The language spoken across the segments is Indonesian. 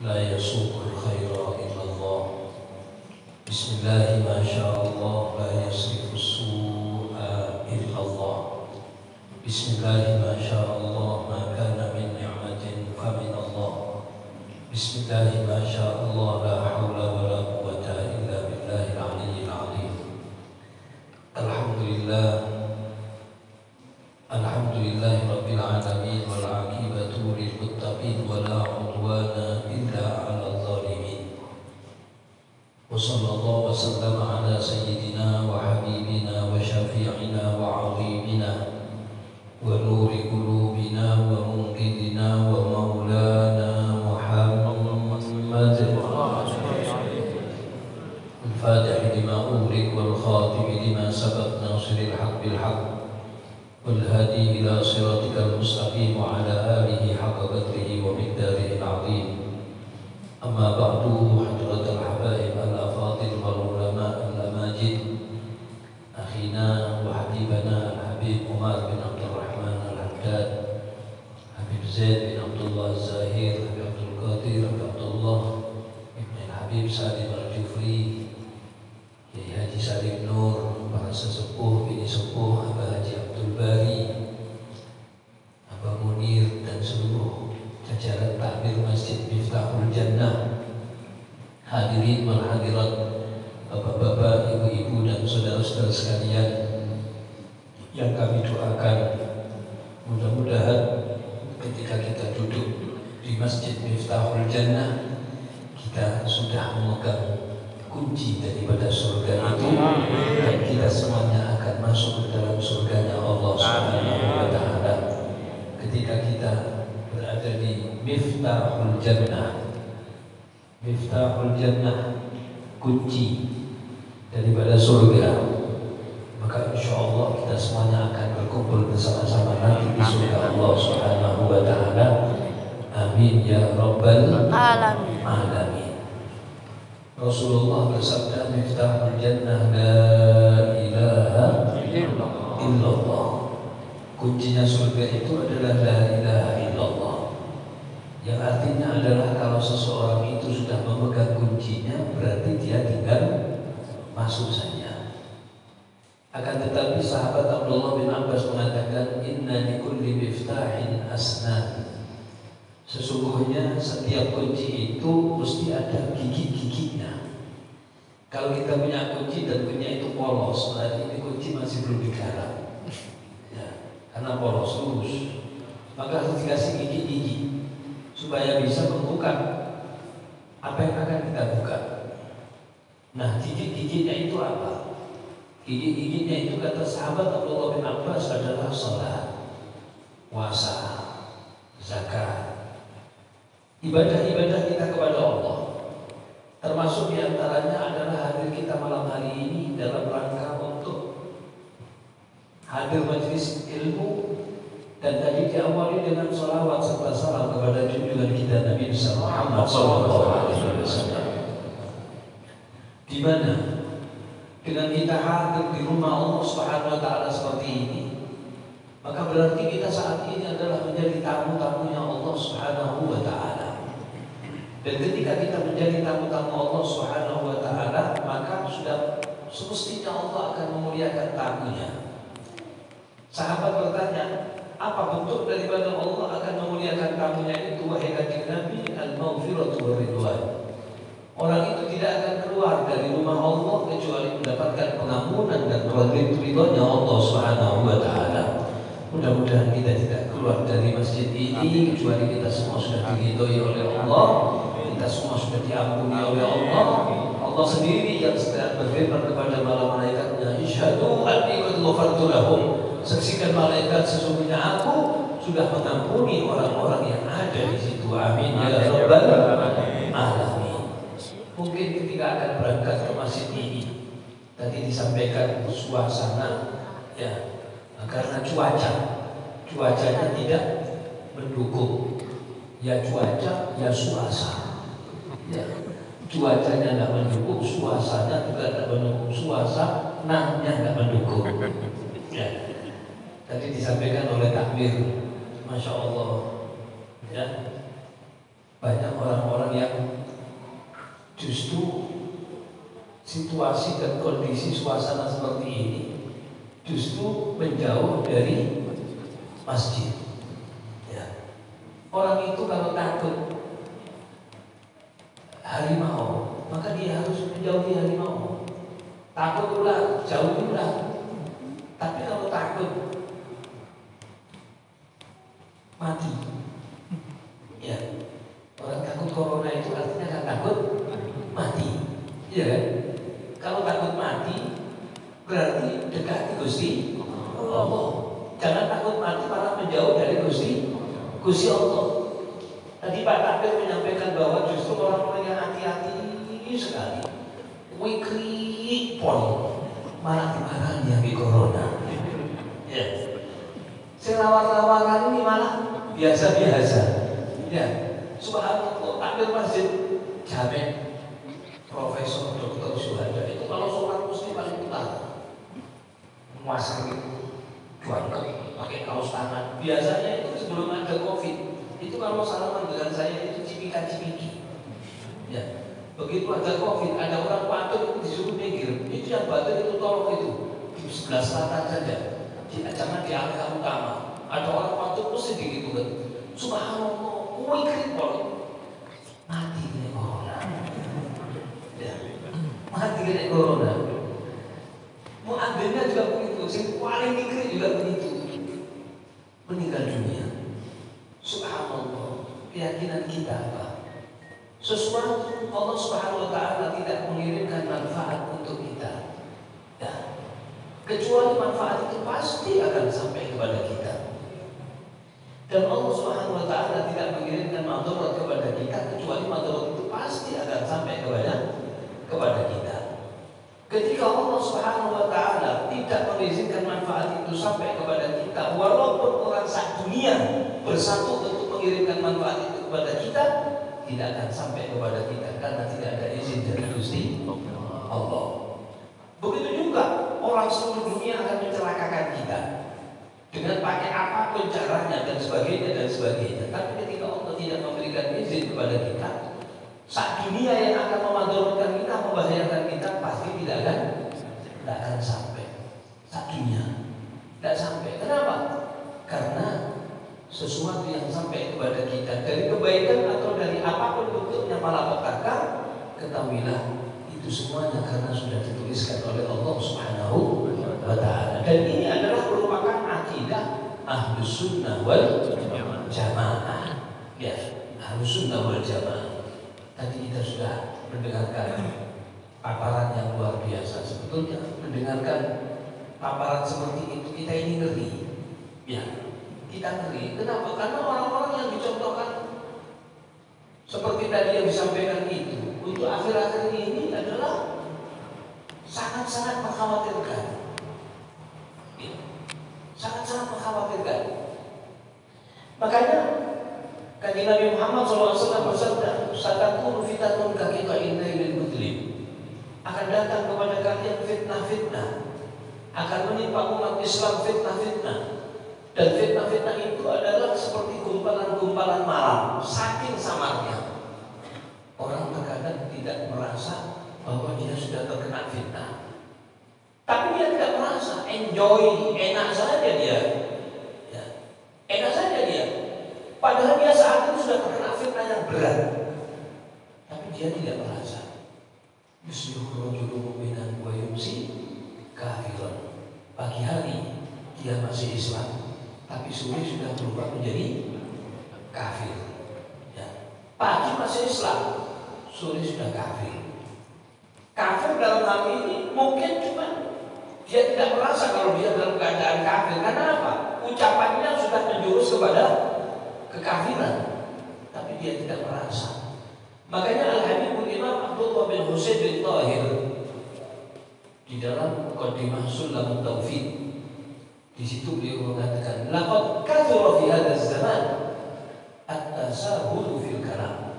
لا يسوق الخير إلا الله. بسم الله ما شاء الله لا يصرف السوء إلا الله. بسم الله ما شاء الله ما كان من نعمة فمن الله. بسم الله ما شاء الله لا حول ولا قوة إلا بالله العلي العظيم. الحمد لله الحمد لله رب العالمين والعاقبة للمتقين ولا عدوان إلا على الظالمين. وصلى الله وسلم على سيدنا وحبيبنا وشفيعنا وعظيمنا ونور قلوبنا ومنقذنا ومولانا محمد الفاتح لما أغلق والخاتم لما سبق ناصر الحق بالحق والهادي إلى صراطك المستقيم وعلى آله حق قدره ومقداره العظيم. أما بعد، حضرة الحبائب الأفاضل والعلماء الأماجد، أخينا وحبيبنا الحبيب عمر بن عبد الرحمن الحداد، حبيب زيد بن عبد الله الزاهر، حبيب عبد القادر، حبيب عبد الله ابن الحبيب سالم الجفري، Kiai Haji Salim Nur, para sesepuh, bini sepuh, Abah Haji Abdul Bari, Abah Munir, dan seluruh jajaran takmir Masjid Miftahul Jannah, hadirin wal hadirat, bapak-bapak, ibu-ibu, dan saudara-saudara sekalian yang kami doakan, mudah-mudahan ketika kita duduk di Masjid Miftahul Jannah, kita sudah memegang kunci daripada surga itu, dan kita semuanya akan masuk ke dalam surganya Allah Subhanahu wa Ta'ala. Ketika kita berada di Miftahul Jannah, Miftahul Jannah, kunci daripada surga, maka insya Allah kita semuanya akan berkumpul bersama-sama nanti di surga Allah Subhanahu wa Ta'ala. Amin ya Rabbal Alamin. Rasulullah bersabda, Miftahul Jannah la ilaha illallah. Kuncinya surga itu adalah la ilaha illallah, yang artinya adalah kalau seseorang itu sudah memegang kuncinya, berarti dia tinggal masuk saja. Akan tetapi sahabat Abdullah bin Abbas mengatakan, inna likulli miftahin asnan. Sesungguhnya setiap kunci itu mesti ada gigi-giginya. Kalau kita punya kunci dan kunci itu polos, berarti ini kunci masih belum digarap, ya, karena polos lurus. Maka harus dikasih gigi-gigi supaya bisa membuka apa yang akan kita buka. Nah, gigi-giginya itu apa? Gigi-giginya itu kata sahabat Abdullah bin Abbas adalah salat, puasa, zakat, ibadah-ibadah kita kepada Allah. Termasuk diantaranya adalah hadir kita malam hari ini dalam rangka untuk hadir majelis ilmu, dan tadi diawali dengan sholawat serta salam kepada junjungan kita Nabi Muhammad SAW. Di mana dengan kita hadir di rumah Allah Subhanahu wa Ta'ala seperti ini, maka berarti kita saat ini adalah menjadi tamu-tamunya Allah Subhanahu wa Ta'ala. Dan ketika kita menjadi tamu-tamu Allah Subhanahu wa Ta'ala, maka sudah semestinya Allah akan memuliakan tamunya. Sahabat bertanya, apa bentuk daripada Allah akan memuliakan tamunya itu? Wahai kanjeng Nabi, al-maghfiratu wa ridwan. Orang itu tidak akan keluar dari rumah Allah kecuali mendapatkan pengampunan dan ridhonya Allah Subhanahu wa Ta'ala. Mudah-mudahan kita tidak keluar dari masjid ini kecuali kita semua sudah diridhoi oleh Allah, kita semua sudah diampuni oleh Allah. Allah sendiri yang sedang berfirman kepada para malaikatnya, Isyhadu anni qad ghafartu lahum. Saksikan malaikat, sesungguhnya aku sudah mengampuni orang-orang yang ada di situ. Amin ya Rabbal Alamin. Mungkin ketika akan berangkat ke masjid ini, tadi disampaikan suasana, ya, karena cuacanya tidak mendukung, ya cuaca ya suasana, ya, cuacanya tidak mendukung, suasana juga tidak mendukung, suasananya tidak mendukung, ya. Tadi disampaikan oleh takmir, masya Allah, ya, banyak orang-orang yang justru situasi dan kondisi suasana seperti ini justru menjauh dari masjid. Ya. Orang itu kalau takut harimau, maka dia harus menjauhi harimau. Takut ular, jauhi ular. Tapi kalau takut mati, ya, orang takut corona itu artinya kan takut mati, ya kan? Kalau takut mati berarti dekat Gusti Allah. Jangan takut mati malah menjauh dari Gusti Allah. Tadi Pak Takbir menyampaikan bahwa justru orang-orang yang hati-hati sekali, weekly point, malah dimarahi yang di corona. Ya. Selawar-lawaran ini malah biasa-biasa. Ya. Subhanallah, Takbir Masjid Jamek Profesor Dr. Syuhada itu kalau sholat muslim paling utara, menguasai juangkan pakai kaos tangan. Biasanya itu sebelum ada COVID, itu kalau salaman dengan saya itu cipika-cipiki. Ya, begitu ada COVID, ada orang patut itu disuruh minggir. Itu yang batuk itu tolong itu di sebelah selatan saja, jangan di area utama. Ada orang patut mesti begitu kan. Subhanallah, wikrit mati kena corona. Ya, mati kena corona. Muadzzinnya juga begitu, yang paling dikrit juga begitu, meninggal dunia. Subhanallah, keyakinan kita apa? Sesuatu Allah Subhanahu wa Ta'ala tidak mengirimkan manfaat untuk kita, ya, kecuali manfaat itu pasti akan sampai kepada kita. Dan Allah Subhanahu wa Ta'ala tidak mengirimkan madarat kepada kita kecuali madarat itu pasti akan sampai kepada kita. Ketika Allah Subhanahu wa Ta'ala tidak mengizinkan manfaat itu sampai kepada kita, walaupun orang sak dunia bersatu untuk mengirimkan manfaat itu kepada kita, tidak akan sampai kepada kita karena tidak ada izin dari Gusti Allah. Begitu juga orang seluruh dunia akan mencelakakan kita dengan pakai apapun caranya dan sebagainya. Tapi ketika Allah tidak memberikan izin kepada kita, sak dunia yang akan memadorkan kita, membahayakan kita, pasti tidak akan sampai. Sak dunia tidak sampai. Kenapa? Karena sesuatu yang sampai kepada kita dari kebaikan atau dari apapun bentuknya malapetaka, ketahuilah itu semuanya karena sudah dituliskan oleh Allah Subhanahu wa Ta'ala. Dan ini adalah merupakan akidah Ahlus Sunnah wal Jamaah. Ya, Ahlus Sunnah wal Jamaah. Tadi kita sudah mendengarkan paparan yang luar biasa. Sebetulnya mendengarkan paparan seperti itu kita ini ngeri. Ya, kita ngeri. Kenapa? Karena orang-orang yang dicontohkan seperti tadi yang disampaikan itu untuk akhir-akhir ini adalah sangat-sangat mengkhawatirkan. Ya, sangat-sangat mengkhawatirkan. Makanya Kanjeng Nabi Muhammad SAW bersabda, "Satakunu fitanun kaqiqa'in lailil mudlim." Akan datang kepada kalian fitnah-fitnah, akan menimpa umat Islam fitnah-fitnah. Dan fitnah-fitnah itu adalah seperti gumpalan-gumpalan malam, saking samarnya. Orang terkadang tidak merasa bahwa dia sudah terkena fitnah, tapi dia tidak merasa, enjoy, enak saja dia, ya, enak saja dia. Padahal dia saat itu sudah terkena fitnah yang berat, tapi dia tidak merasa. Yusbihu rajulu mu'minan wa yumsi kafiran. Pagi hari dia masih Islam, tapi sore sudah berubah menjadi kafir. Ya. Pagi masih Islam, sore sudah kafir. Kafir dalam hal ini mungkin cuma dia tidak merasa kalau dia dalam keadaan kafir. Karena apa? Ucapannya sudah menjurus kepada kekafiran, tapi dia tidak merasa. Makanya Al-Habibul Imam Abdullah bin Husain bin Tahir di dalam Muqaddimah Sulam Taufiq, di situ beliau mengatakan, laqad kathura fi hadzal zaman at-tasahul fil kalam.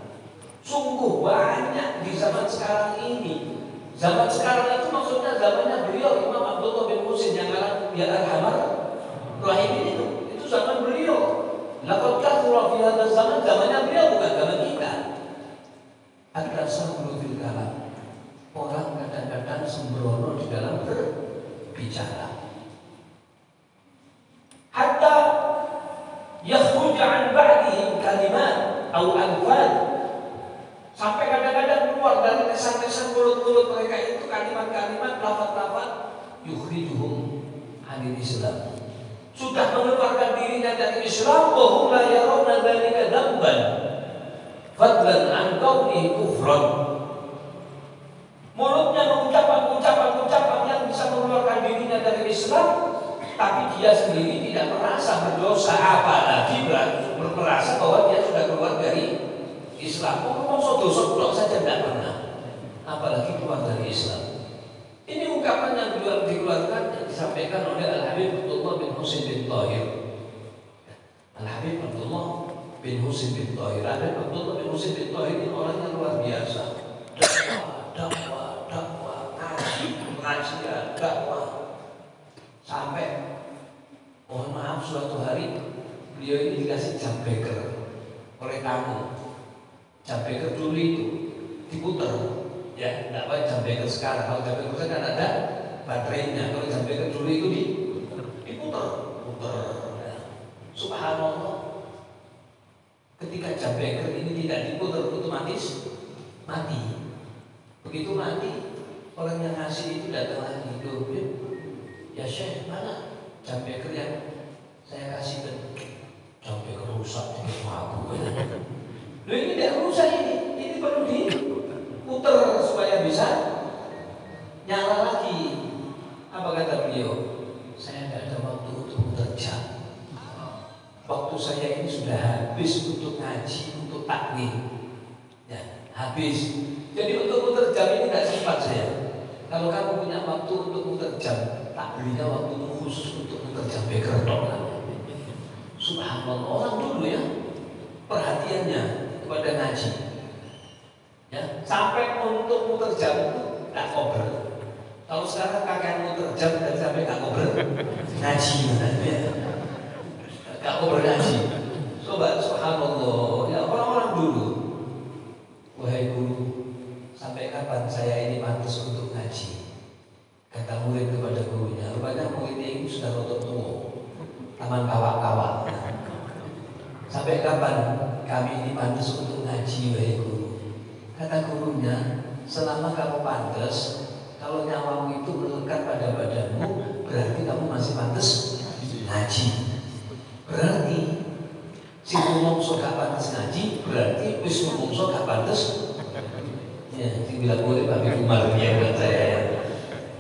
Sungguh banyak di zaman sekarang ini. Zaman sekarang itu maksudnya zamannya beliau Imam Abdullah bin Husain yang ngarang ya Arhamar Rahimin itu zaman beliau. Laqad kathura fi hadzal zaman, zamannya beliau bukan zaman kita. tasammulu fil kalam. Orang kadang-kadang sembrono di dalam berbicara. Hatta yakhruj an ba'dihim kalimat atau alfaz. Sampai kadang-kadang keluar dari kesan-kesan mulut-mulut mereka itu kalimat-kalimat, lafaz-lafaz yukhrijuhum anil Islam. Sudah mengeluarkan dirinya dari Islam, wa hum la yarawna dzalika dzamban fadlan an kaunihi kufran. Mulutnya mengucapkan ucapan-ucapan yang bisa mengeluarkan dirinya dari Islam, tapi dia sendiri tidak merasa berdosa, apalagi merasa bahwa dia sudah keluar dari Islam. Ngomong dosa blok saja tidak pernah, apalagi keluar dari Islam. Ini ungkapan yang dikeluarkan, yang disampaikan oleh Al-Habib Abdullah bin Husain bin Thahir. Al-Habib Abdullah bin Husain bin Thahir. Al-Habib Abdullah bin Husain bin Thahir ini orang yang luar biasa. Dakwah, ngaji, pengajian, dakwah. Sampai, mohon maaf, suatu hari beliau ini dikasih jam beker oleh tamu. Jam beker dulu itu diputer, ya, tidak pakai jam beker sekarang. Kalau jam beker sekarang ada baterainya. Kalau jam beker dulu itu diputer. Ya. Subhanallah. Ketika jam beker ini tidak diputer, otomatis mati. Begitu mati, orang yang ngasih itu datang lagi. Ya Syekh, mana jam beker yang saya kasih? Jam beker rusak, jadi aku. Loh, ini tidak rusak ini perlu diputer supaya bisa nyala lagi. Apa kata beliau? Saya tidak ada waktu untuk putar jam. Waktu saya ini sudah habis untuk ngaji, untuk taklim. Ya, habis. Jadi untuk putar jam ini tidak sempat saya. Kalau kamu punya waktu untuk putar jam, tak belinya waktu khusus untuk putar jam beker dong. Subhanallah, orang dulu ya perhatiannya kepada ngaji, ya, sampai untuk muter jam itu tak ngobrol. Kalau sekarang kakek muter jam dan sampai tak ngobrol ngaji, ya, tak ngobrol ngaji. Coba, subhanallah, ya, orang-orang dulu. Wahai guru, sampai kapan saya ini pantas untuk ngaji? Kata murid kepada gurunya. Rupanya murid ini sudah rotok tua, taman kawak-kawak. Sampai kapan kami ini pantas untuk ngaji, wahai guru? Kata gurunya, selama kamu pantas, kalau nyawamu itu melekat pada badanmu, berarti kamu masih pantas ngaji. Berarti si ngomongso gak pantas ngaji, berarti wis ngomongso gak pantas. Ya, yang bilang boleh Pak Umar ya buat saya ya.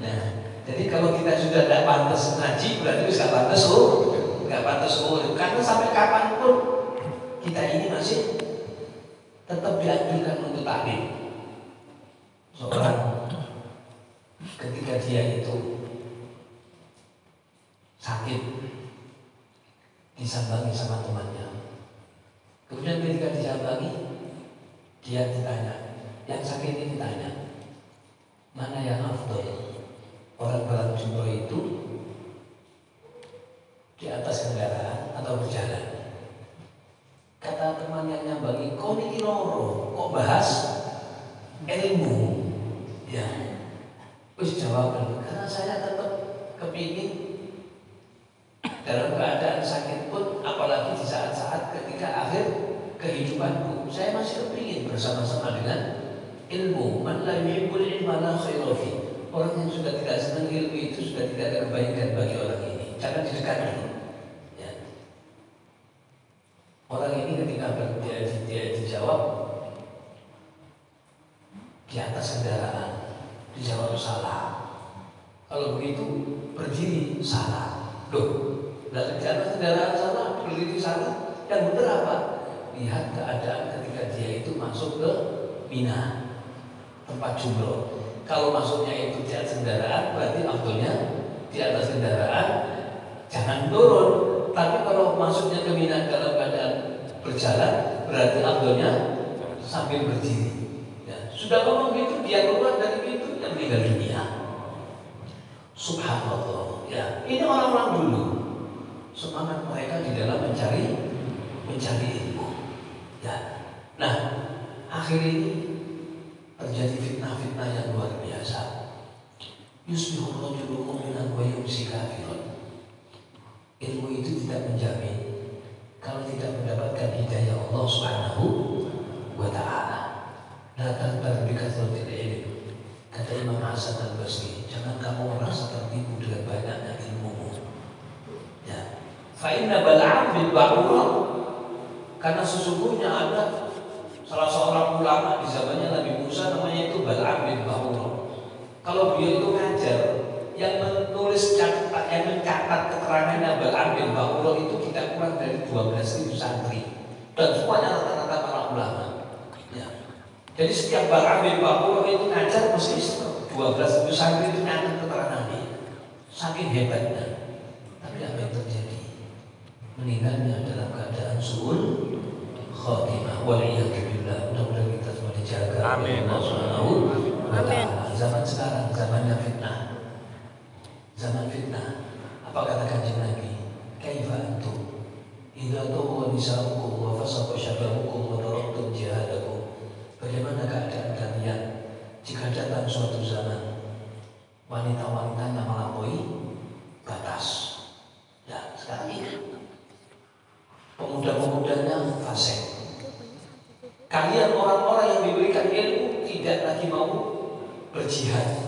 Nah, jadi kalau kita sudah tidak pantas ngaji, berarti wis gak pantas gak pantas karena sampai kapanpun kita ini masih tetap dianjurkan untuk taklim. Seorang ketika dia itu sakit disambangi sama temannya. Kemudian ketika disambangi, dia ditanya, yang sakit ini ditanya, mana yang afdol? Orang berjumroh itu di atas kendaraan atau berjalan? Kata teman yang nyambangi, kau niki loro, kok bahas ilmu? Ya, wis jawab, karena saya tetap kepingin dalam keadaan sakit pun, apalagi di saat-saat ketika akhir kehidupanku, saya masih kepingin bersama-sama dengan ilmu. Man la yuhibbul ilma la khaira fi. Orang yang sudah tidak senang ilmu itu sudah tidak ada kebaikan bagi orang ini. Jangan didekati. Ya. Orang ini ketika dia dijawab di atas kendaraan, dijawab salah. Kalau begitu berdiri salah. Loh, dari di atas kendaraan salah, berdiri salah. Yang benar apa? Lihat keadaan ketika dia itu masuk ke Mina, tempat jumroh. Kalau masuknya itu di atas kendaraan, berarti waktunya di atas kendaraan, jangan turun. Tapi kalau masuknya ke Mina dalam keadaan berjalan, berarti waktunya sambil berdiri. Ya, sudah ngomong gitu, dia keluar dari pintu dan meninggal dunia. Subhanallah. Ya, ini orang-orang dulu. Semangat mereka di dalam mencari ilmu. Ya. Nah, akhir ini terjadi fitnah-fitnah yang luar biasa. Yusbihur rajulu mu'minan wa yumsi kafiran. Ilmu itu tidak menjamin kalau tidak mendapatkan hidayah Allah Subhanahu wa ta'ala. La tantar bikathratil ilm. Kata Imam Hasan al-Basri, jangan kamu merasa tertipu dengan banyaknya ilmumu. Ya. Fa inna Bal'am bin Ba'urah, karena sesungguhnya ada salah seorang ulama di zamannya Nabi Musa, namanya itu Bal'am bin Ba'urah. Kalau beliau itu ngajar, yang menulis yang mencatat keterangannya Bal'am bin Ba'urah itu tidak kurang dari 12.000 santri, dan semuanya rata-rata para ulama. Ya. Jadi setiap Bal'am bin Ba'urah itu ngajar mesti 12.000 santri itu nyatat keterangannya, saking hebatnya. Tapi apa yang terjadi? Meninggalnya dalam keadaan su'ul khatimah. Waliyadu billah. Mudah-mudahan kita semua dijaga. Amin. Amin. Zaman sekarang zamannya fitnah. Zaman fitnah. Apa kata Kanjeng Nabi? Kaifa antum idza tuwa nisa'ukum wa fasaqa syababukum wa darabtum jihadakum. Bagaimana keadaan kalian jika datang suatu zaman wanita-wanitanya melampaui batas? Ya, sekarang ini pemuda-pemudanya fasik. Kalian orang-orang yang diberikan ilmu tidak lagi mau berjihad.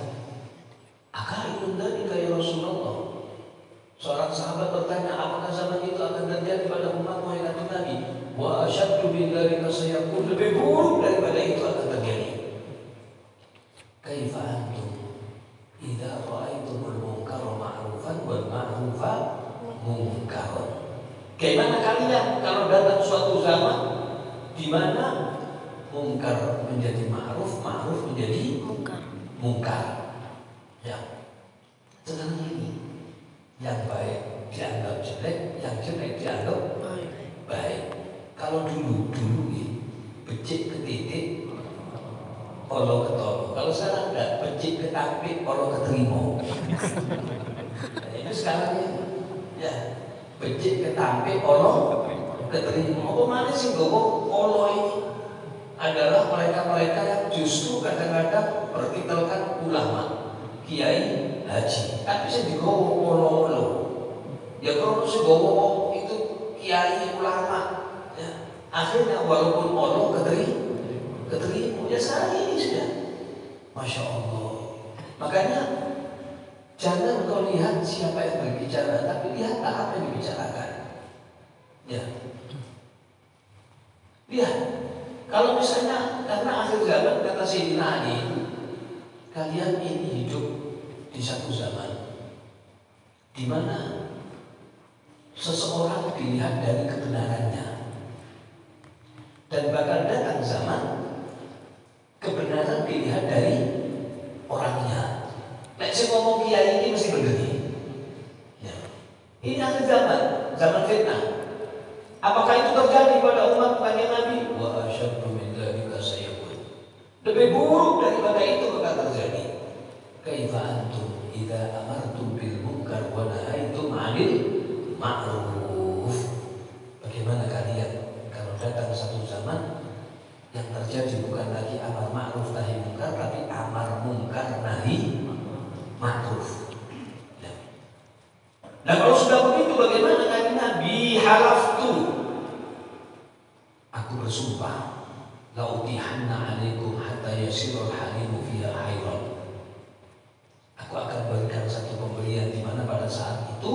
Akainun dzalika ya Rasulullah. Seorang sahabat bertanya, apakah zaman itu akan terjadi pada umatmu yang kata Nabi? Wa asyaddu min dzalika sayakun, lebih buruk daripada itu akan terjadi. Kaifa antum idza ra'aitumul munkara ma'rufan wal ma'rufa munkaran. Bagaimana kalian kalau datang suatu zaman di mana mungkar menjadi ma'ruf, ma'ruf menjadi mungkar. Ya. Sekarang ini yang baik dianggap jelek, yang jelek dianggap baik. Kalau dulu ini becik ke titik, olo ketolo. Kalau sekarang enggak, becik ke tapi, olo keterima. Itu sekarang ya. Becik ketampe olo keterima. Apa mana sih gowo olo ini adalah mereka-mereka yang justru kadang-kadang bertitelkan ulama, kiai, haji, tapi saya digowo olo. Ya kalau saya gowo itu kiai ulama, ya. Akhirnya walaupun olo keterima, ya sekarang ini sudah, masya Allah. Makanya jangan kau lihat siapa yang berbicara, tapi lihatlah apa yang dibicarakan. Ya. Lihat. Kalau misalnya karena akhir zaman kata Sayyidina Ali, kalian ini hidup di satu zaman di mana seseorang dilihat dari kebenarannya, dan bakal datang zaman kebenaran dilihat dari orangnya. Nek saya ngomong kiai ini mesti benar. Ya. Ini akhir zaman fitnah. Apakah itu terjadi pada umat Kanjeng Nabi? Wa asyaddu min dzalika sayakun. Lebih buruk daripada itu bakal terjadi. Kaifa antum idza amartum bil munkar wa nahaitum 'anil ma'ruf. Bagaimana kalian kalau datang satu zaman yang terjadi bukan lagi amar ma'ruf nahi munkar, tapi amar munkar nahi ma'ruf. Ya. Nah kalau sudah begitu bagaimana kata Nabi? Halaftu, aku bersumpah, la utihanna alaikum hatta yasirul halimu fiha hayran. Aku akan berikan satu pemberian di mana pada saat itu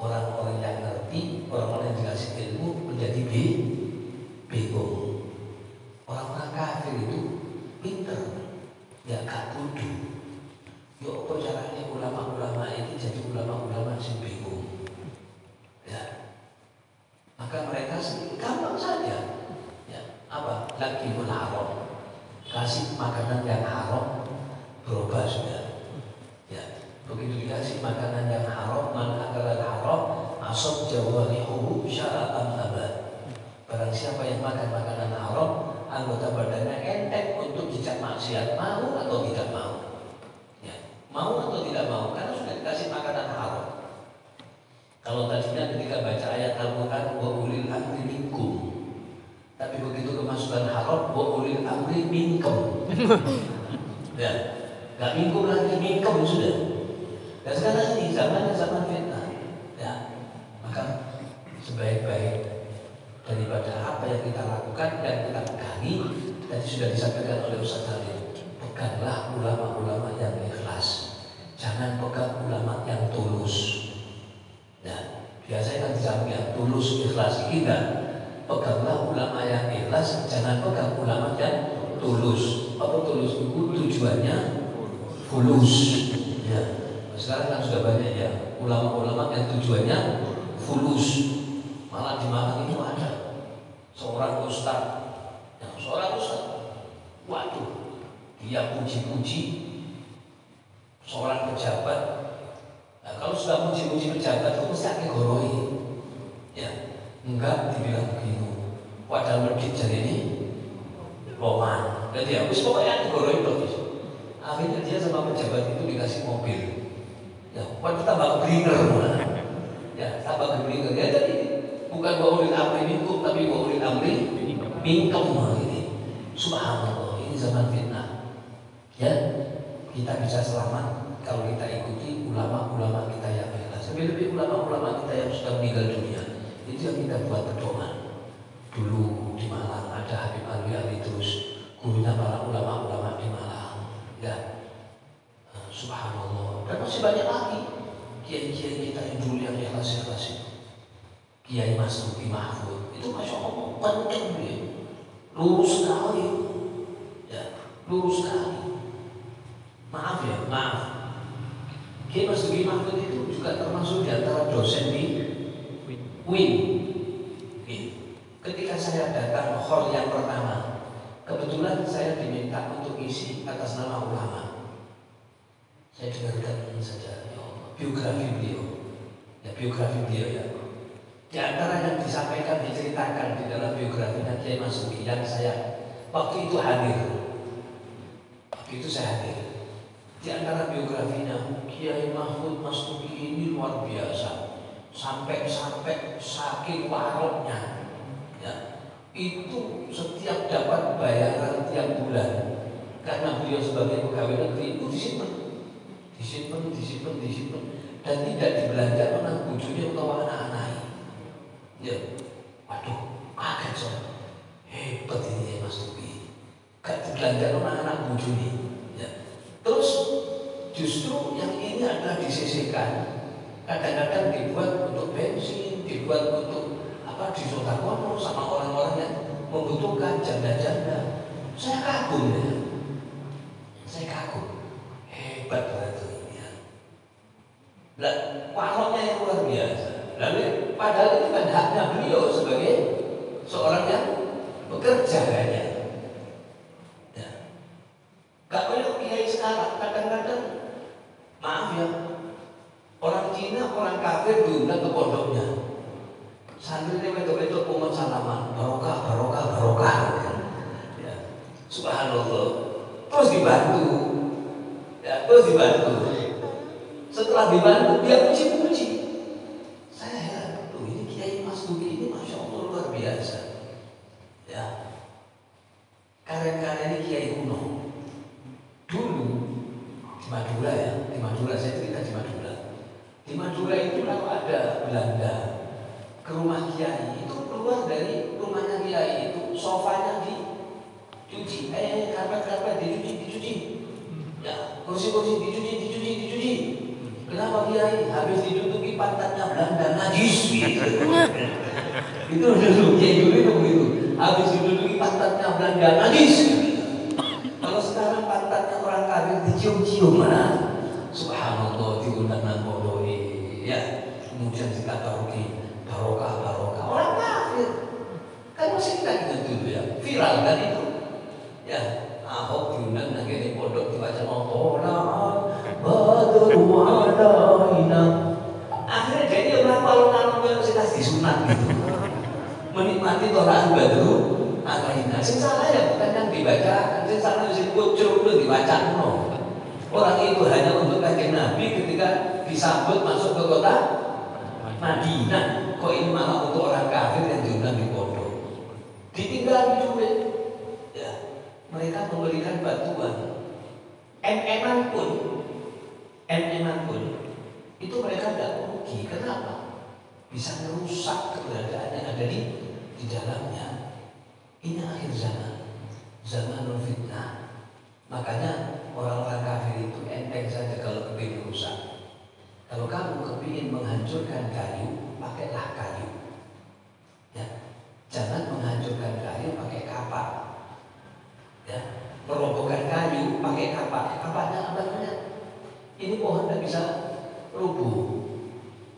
orang-orang yang ngerti, orang-orang yang dikasih ilmu menjadi bingung. Orang-orang kafir itu pinter, ya gak bodoh. Ya apa caranya ulama-ulama ini jadi ulama-ulama yang bingung. Ya. Maka mereka gampang saja. Ya. Apa? Lagi haram. Kasih makanan yang haram, berubah sudah. Ya. Begitu dikasih makanan yang haram, man akalan haram, asab jawarihuhu sya'am abad. Barang siapa yang makan makanan haram, anggota badannya enteng untuk dijak maksiat, mau atau tidak mau. Mau atau tidak mau, karena sudah dikasih makanan haram. Kalau tadinya ketika baca ayat Al-Quran wa ulil amri minkum, tapi begitu kemasukan haram wa ulil amri minkum. Ya, nggak mingkum lagi, mingkem sudah. Dan sekarang ini zamannya zaman fitnah. Ya, maka sebaik-baik daripada apa yang kita lakukan dan kita pegangi, tadi sudah disampaikan oleh Ustaz Halil, peganglah ulama-ulama yang ikhlas, jangan pegang ulama yang tulus. Ya, biasanya kan disampaikan tulus ikhlas kita, peganglah ulama yang ikhlas, jangan pegang ulama yang tulus. Apa tulus itu tujuannya fulus. Ya, sekarang kan sudah banyak ya ulama-ulama yang tujuannya fulus. Malah di Malang itu ada seorang ustaz, waduh, dia puji-puji seorang pejabat. Nah, kalau sudah puji-puji pejabat itu mesti akan goroi. Ya, enggak dibilang begini. Padahal medit jadi ini roman. Jadi ya, pokoknya digoroi terus. Akhirnya dia sama pejabat itu dikasih mobil. Ya, waduh tambah keblinger malah. Ya, tambah keblinger. Ya, jadi bukan wa'ulil amri minkum, tapi wa'ulil amri minkum. Ini subhanallah, ini zaman fitnah. Ya, kita bisa selamat kalau kita ikuti ulama-ulama kita yang ikhlas. Lebih-lebih ulama-ulama kita yang sudah meninggal dunia. Itu yang kita buat pedoman. Dulu di Malang ada Habib Alwi Alidrus, gurunya para ulama-ulama di Malang. Ya, subhanallah. Dan masih banyak lagi kiai-kiai kita yang dulu yang ikhlas-ikhlas itu. Kiai Mas Duki Mahfud itu masya Allah kenceng dia, lurus sekali, ya lurus sekali. Maaf ya, maaf. Kiai Mas Duki Mahfud itu juga termasuk di antara dosen di UIN. Ketika saya datang hall yang pertama, kebetulan saya diminta untuk isi atas nama ulama. Saya dengarkan saja ya Allah, biografi beliau ya. Di antara yang disampaikan, diceritakan di dalam biografinya Kiai Mas Duki yang saya waktu itu hadir. Di antara biografinya Kiai Mahfud Mas Duki ini luar biasa. Sampai saking waroknya, ya, itu setiap dapat bayaran tiap bulan karena beliau sebagai pegawai negeri itu disimpan dan tidak dibelanjakan oleh bujunya atau anak-anak. Ya, waduh, kaget soal hebat ini ya Mas Duki, gak dibelanjakan oleh anak bujuni. Ya. Terus justru yang ini adalah disisihkan. Kadang-kadang dibuat untuk bensin, dibuat untuk disodakono sama orang-orang yang membutuhkan, janda-janda. Saya kagum ya, hebat berarti ini ya. Dan waroknya yang luar biasa. Lalu padahal itu kan haknya beliau sebagai seorang yang bekerja kayaknya. Ya. Gak boleh kiai sekarang kadang-kadang, maaf ya, orang Cina, orang kafir diundang ke pondoknya. Santrinya wedok-wedok umat salaman, barokah. Ya. Subhanallah. Terus dibantu. Setelah dibantu dia puji-puji. Saya heran, ini Kiai Mas Duki ini masya Allah luar biasa. Ya, karya-karya ini Kiai kuno. Dulu di Madura ya, saya cerita di Madura. Di Madura itu kalau ada Belanda ke rumah Kiai itu keluar dari rumahnya Kiai itu sofanya dicuci, karpet dicuci, ya kursi dicuci. Kenapa Kiai? Habis diduduki pantatnya Belanda najis. Itu dulu Kiai dulu itu begitu. Habis diduduki pantatnya Belanda najis. Kalau sekarang pantatnya orang kafir dicium-cium mana? Subhanallah diundang nang ya. Kemudian kita barokah. Orang kafir. Kan masih kita ingat dulu ya. Viral kan itu. Ya, Ahok diundang nang kene pondok dibaca Badru alaina. Akhirnya dia melakukan universitas disunat gitu. Menikmati tolaan Badru alaina. Sing salah ya bukan yang dibaca, sing salah sing kucur itu dibaca no. Orang itu hanya untuk Kanjeng Nabi ketika disambut masuk ke kota Madinah. Kok ini malah untuk orang kafir yang diundang di pondok. Ditinggal juga. Ya. mereka memberikan bantuan. MM-an pun itu mereka tidak rugi. Kenapa? Bisa merusak keberadaan yang ada di dalamnya. Ini akhir zaman fitnah. Makanya orang-orang kafir itu enteng saja kalau kepingin rusak. Kalau kamu kepingin menghancurkan kayu, pakailah kayu. Ya, jangan menghancurkan kayu pakai kapak. Ya, merobohkan kayu pakai kapak. Kapaknya apa namanya? Ini pohon tidak bisa rubuh.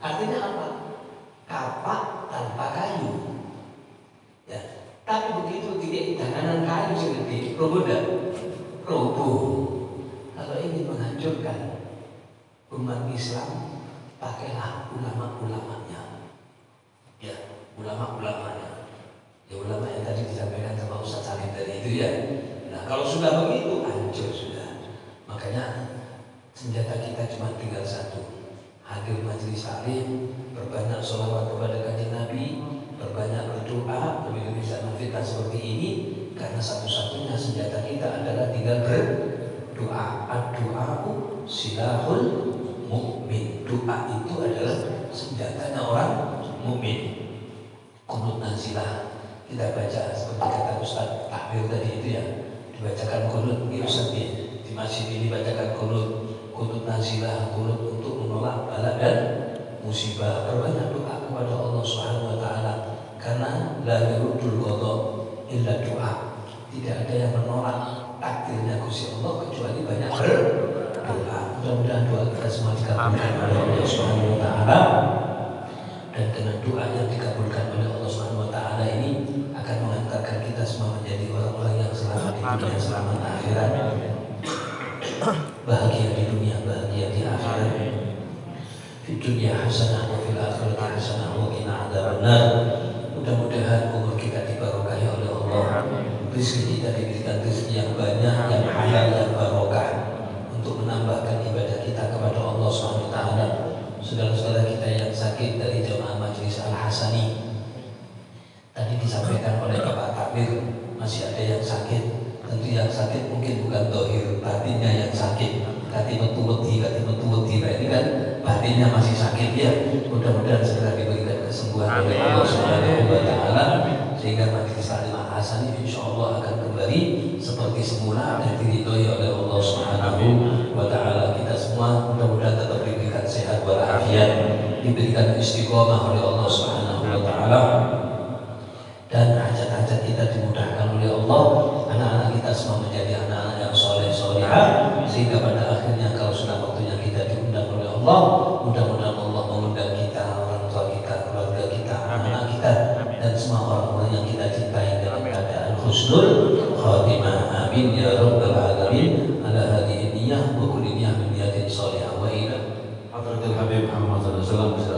Artinya apa? Kapak tanpa kayu. Ya, tapi begitu tidak tanganan kayu segede, rubuh tidak? Rubuh. Kalau ingin menghancurkan umat Islam, pakailah ulama-ulamanya. Ya, ulama-ulamanya. Ya, ulama yang tadi disampaikan sama Ustaz Salim tadi itu ya. Nah, kalau sudah begitu, hancur sudah. Makanya senjata kita cuma tinggal satu. Hadir majelis taklim, berbanyak sholawat kepada kanjeng Nabi, berbanyak berdoa, lebih bisa fitnah seperti ini. Karena satu-satunya senjata kita adalah tinggal berdoa. Ad-du'a'u silahul mu'min. Doa itu adalah senjatanya orang mukmin. Kunut nazilah kita baca seperti kata Ustaz Tahmir tadi itu ya, dibacakan kunut di Ustaz di masjid ini, bacakan kunut nazilah, kunut untuk menolak bala dan musibah. Berbanyak doa kepada Allah Subhanahu wa taala, karena la yurudul qada illa doa. Tidak ada yang menolak takdirnya Gusti Allah kecuali banyak berdoa. Mudah-mudahan doa kita semua dikabulkan oleh Allah Subhanahu wa taala, dan dengan doa yang dikabulkan oleh Allah Subhanahu wa taala ini akan mengantarkan kita semua menjadi orang-orang yang selamat di dunia, selamat akhirat. Bahagia di dunia, bahagia di akhirat. Di dunia hasanah wa fil akhirati hasanah wa qina adzabannar. Mudah-mudahan umur kita diberkahi oleh Allah. Rezeki kita diberikan rezeki yang banyak, yang halal, yang barokah, untuk menambahkan ibadah kita kepada Allah Subhanahu wa taala. Saudara-saudara kita yang sakit dari jemaah Majelis Al-Hasani, tadi disampaikan oleh Bapak Takmir, masih ada yang sakit. Tentu yang sakit mungkin bukan dohir, batinnya yang sakit. Kati metu-weti, nah ini kan batinnya masih sakit ya. Mudah-mudahan segera diberikan kesembuhan oleh Allah Subhanahu wa taala, sehingga Majelis Al-Hasani insyaallah akan kembali seperti semula dan diridhoi oleh Allah Subhanahu wa taala. Kita semua mudah-mudahan tetap diberikan sehat walafiat, diberikan istiqomah oleh Allah Subhanahu wa taala, dan hajat-hajat kita dimudahkan oleh Allah. Anak-anak kita semua menjadi anak-anak yang soleh solehah, sehingga pada akhirnya kalau sudah waktunya kita diundang oleh Allah, mudah-mudahan Allah mengundang kita, orang tua kita, keluarga kita, anak-anak kita, dan semua orang-orang yang kita cintai dalam keadaan husnul khatimah. Amin ya rabbal alamin. Ala hadhihi niyyah wa kulli niyyah min niyatin shalihah wa ila hadratil habib Muhammad sallallahu alaihi wasallam.